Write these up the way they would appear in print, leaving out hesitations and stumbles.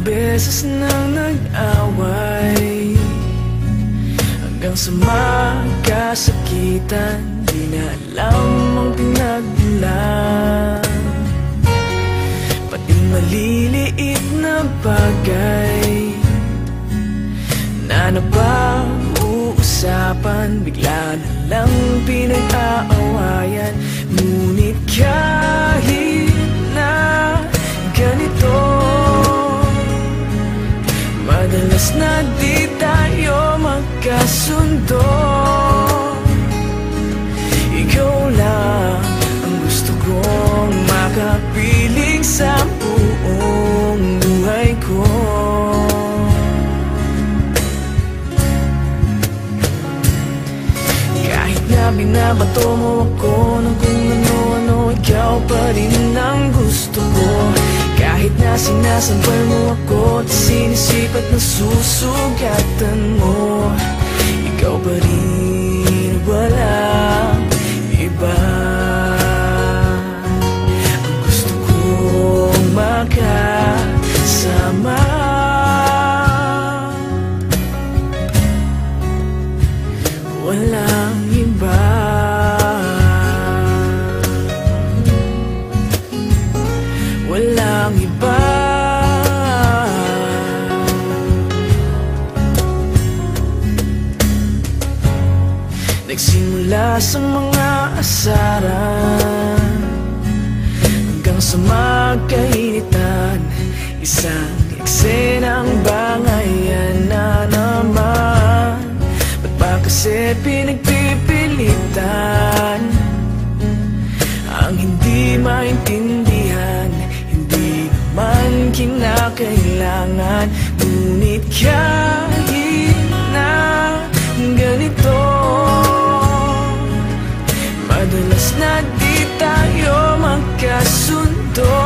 beses nang nag-away, hanggang sa magkasakitan, di na alam ang pinagmulan. Pati maliliit na bagay na napag-uusapan, bigla na lang pinag-aawayan. Ngunit kahit na ganito, madalas na di tayo magkasundo. Ikaw lang ang gusto kong makapiling sa buong buhay ko. Kahit na binabato mo ako ng kung ano-ano, ikaw pa rin ang gusto ko. Kahit na sinasampal mo ako at sinisipat na susugatan mo, ikaw pa rin, walang iba. Ang gusto kong makasama, walang iba. Walang iba. Nagsimula sa mga asaran hanggang sa magkainitan, isang eksenang bangayan na naman. Ba't ba kasi pinagpipilitan ang hindi maintindihan? Hindi naman kinakailangan. Ngunit kahit na ganito, madalas na di tayo magkasundo.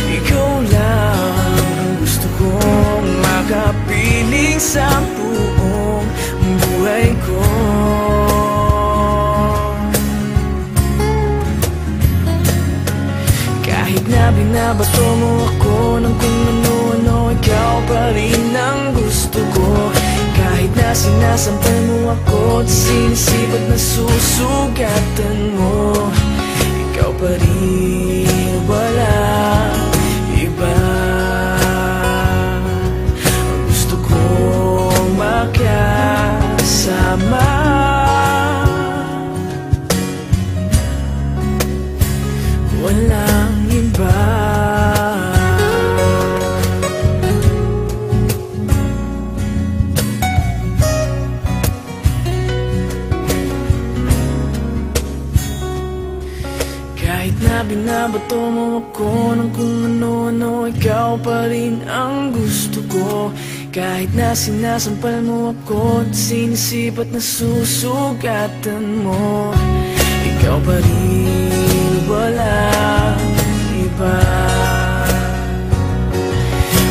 Ikaw lang ang gusto kong makapiling sa buong buhay ko. Kahit na binabato mo ako ng kung ano-ano, ikaw pa rin ang gusto ko. Kahit na sinasampal mo ako at sinisipat na susugatan mo, ikaw pa rin, walang iba. Ang gusto kong makasama, walang iba. Kahit na binabato mo ako ng kung ano-ano, ikaw pa rin ang gusto ko. Kahit na sinasampal mo ako at sinisipat na susugatan mo, ikaw pa rin, walang iba.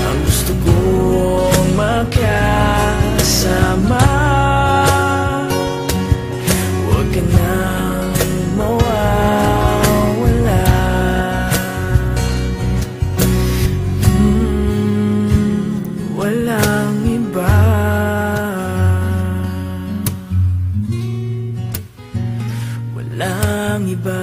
Ang gusto kong makasama, huwag ka nang mawawala. Walang iba. Walang iba.